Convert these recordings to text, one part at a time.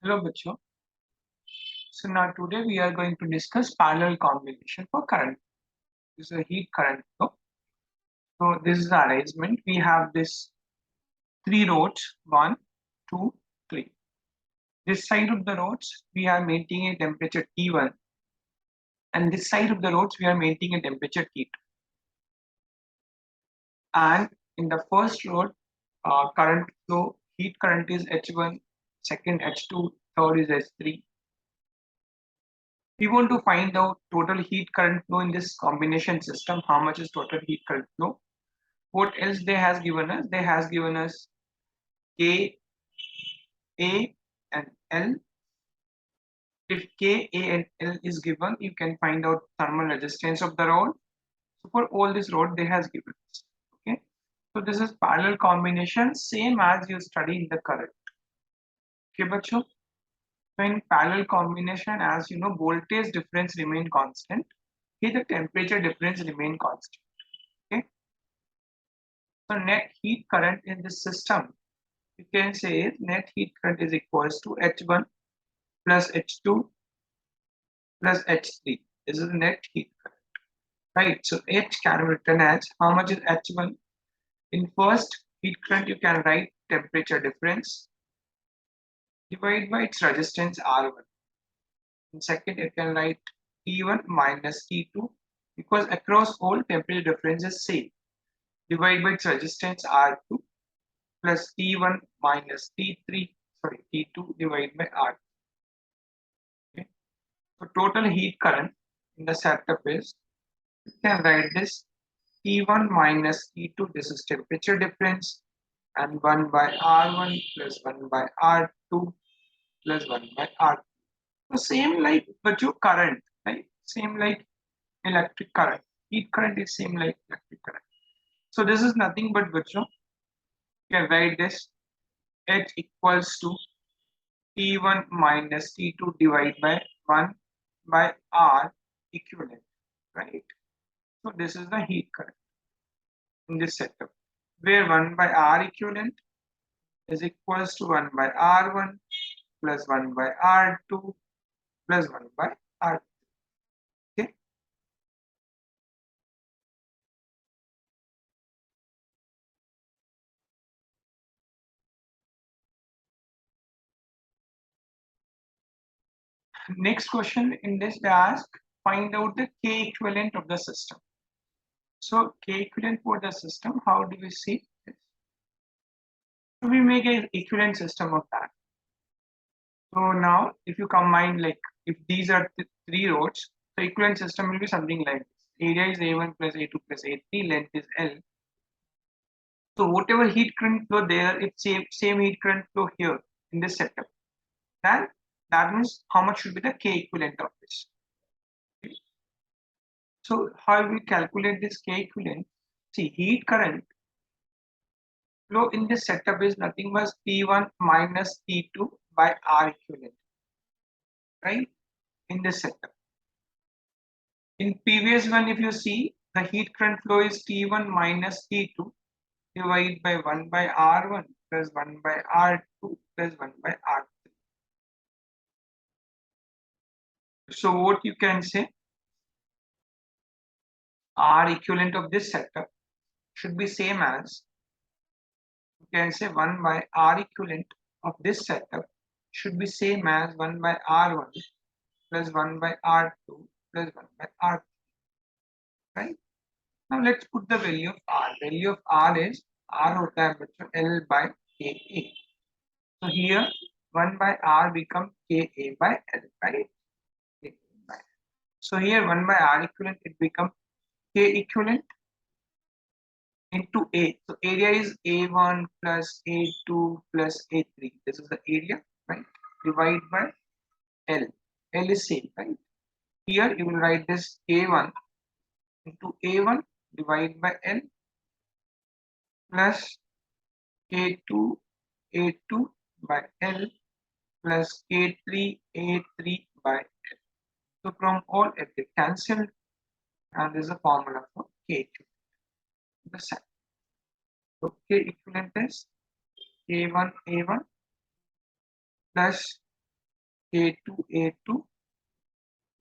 Hello, Bacho. So now today we are going to discuss parallel combination for current. This is a heat current flow. So this is the arrangement. We have this three rods, one, two, three. This side of the rods we are maintaining a temperature T1, and this side of the rods we are maintaining a temperature T2. And in the first rod, current flow, heat current is H1, second H2, third is H3. We want to find out total heat current flow in this combination system. How much is total heat current flow? What else they has given us? They has given us K, A, and L. If K, A, and L is given, you can find out thermal resistance of the rod. So for all this rod, they has given us. Okay. So this is parallel combination, same as you study in the current. Okay, bacho. So in parallel combination, as you know, voltage difference remain constant. Here the temperature difference remain constant. Okay. So net heat current in this system, you can say net heat current is equals to H1 plus H2 plus H3. This is net heat current, right? So H can be written as how much is H1. In first heat current, you can write temperature difference divided by its resistance R1. In second, you can write T1 minus T2 because across all temperature difference is same. Divided by its resistance R2 plus T1 minus T3, sorry, T2 divided by R. Okay. So total heat current in the setup is, you can write this T1 minus T2, this is temperature difference, and 1 by R1 plus 1 by R2 plus 1 by R2. So same like but your current, right? Same like electric current. Heat current is same like electric current. So this is nothing but you can write this H equals to T1 minus T2 divided by 1 by R equivalent, right? So this is the heat current in this setup, where 1 by R equivalent is equals to 1 by R1 plus 1 by R2 plus 1 by R2. Okay. Next question in this they ask, find out the K equivalent of the system. So K equivalent for the system, how do we see this? So we make an equivalent system of that. So now if you combine, like if these are three rods, the equivalent system will be something like this. Area is A1 plus A2 plus A3, length is L. So whatever heat current flow there, it's same heat current flow here in this setup. Then that means how much should be the K equivalent of this. So how we calculate this K equivalent? See, heat current flow in this setup is nothing but T1 minus T2 by R equivalent, right? In this setup. In previous one, if you see, the heat current flow is T1 minus T2 divided by 1 by R1 plus 1 by R2 plus 1 by R3. So what you can say, R equivalent of this setup should be same as, you can say 1 by R equivalent of this setup should be same as 1 by R1 plus 1 by R2 plus 1 by R3, right? Now let's put the value of R. Value of R is R hota hai bachcho L by KA. So here 1 by R becomes KA by L, right? So here 1 by R equivalent, it becomes K equivalent into A. So area is A1 plus A2 plus A3. This is the area, right? Divide by L. L is same, right? Here you will write this A1 into A1 divided by L plus A2 A2 by L plus A3 A3 by L. So from all it is cancelled, and there is a formula for K equivalent. The same. So K equivalent is A1 plus A2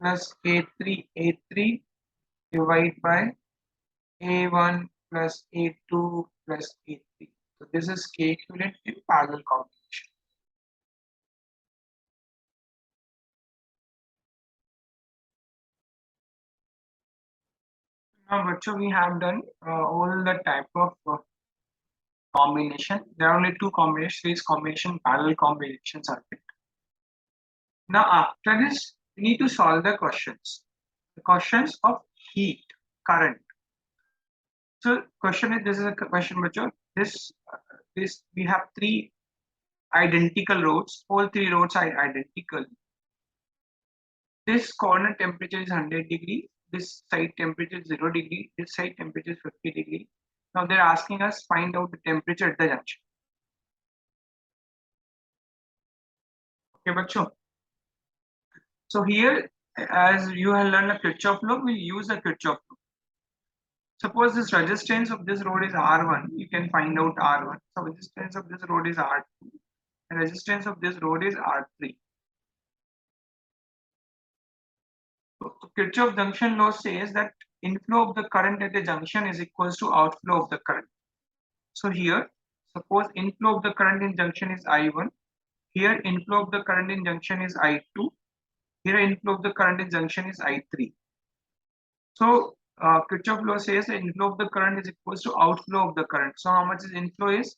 plus A3 divided by A1 plus A2 plus A3. So this is K equivalent in parallel combination. Now, virtually we have done all the type of combination. There are only two combinations, combination, parallel combination circuit. Now, after this, we need to solve the questions. The questions of heat, current. So, question is, this is a question, which this we have three identical roads. All three roads are identical. This corner temperature is 100 degree. This side temperature is 0 degree. This side temperature is 50 degree. Now they're asking us find out the temperature at the junction. Okay, bachcho. So here, as you have learned a Kirchhoff law, we'll use the Kirchhoff law. Suppose this resistance of this road is R1, you can find out R1. So resistance of this road is R2, and resistance of this road is R3. So Kirchhoff junction law says that inflow of the current at the junction is equals to outflow of the current. So here, suppose inflow of the current in junction is I1. Here inflow of the current in junction is I2. Here inflow of the current in junction is I3. So Kirchhoff law says the inflow of the current is equals to outflow of the current. So how much is inflow is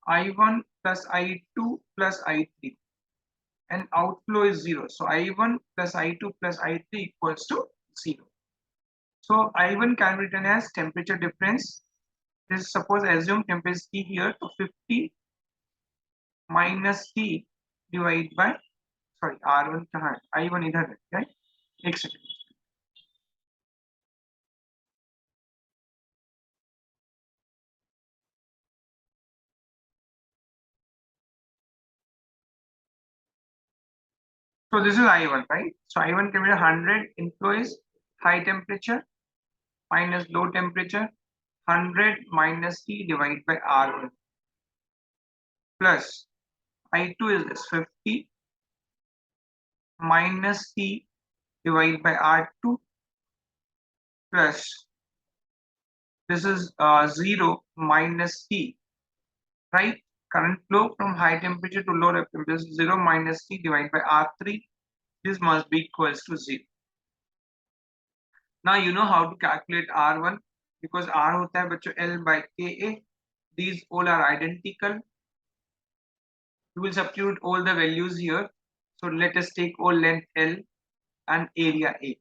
I1 plus I2 plus I3, and outflow is 0. So I1 plus I2 plus I3 equals to 0. So I1 can be written as temperature difference. This suppose assume temperature T here to 50 minus T divided by R1 I1 इधर right. एक second. So this is I1, right? So I1 can be 100 inflow is high temperature minus low temperature, 100 minus T divided by R1 plus I2 is this 50 minus T divided by R2 plus this is 0 minus T, right? Current flow from high temperature to low temperature is 0 minus T divided by R3. This must be equals to 0. Now you know how to calculate R1 because R होता है बच्चों L by KA. These all are identical. You will substitute all the values here. So let us take all length L and area A.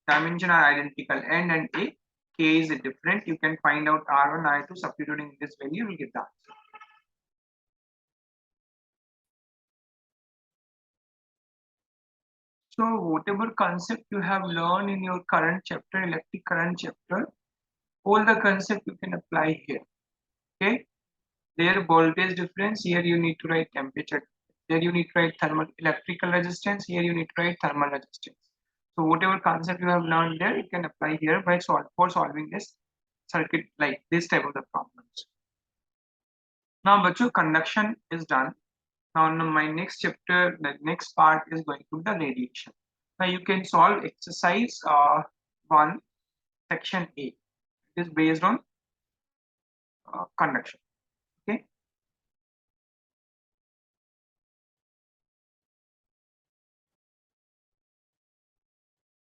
Dimension are identical. N and A. K is different. You can find out R1, R2. Substituting this value, you will get the answer. So whatever concept you have learned in your current chapter, electric current chapter, all the concept you can apply here. Okay. There voltage difference, here you need to write temperature. There you need to write thermal electrical resistance, here you need to write thermal resistance. So whatever concept you have learned there, you can apply here by solving this circuit like this type of the problems. Now, bachcho, conduction is done. Now, in my next chapter, the next part is going to be the radiation. Now, you can solve exercise 1, section A. It is based on conduction.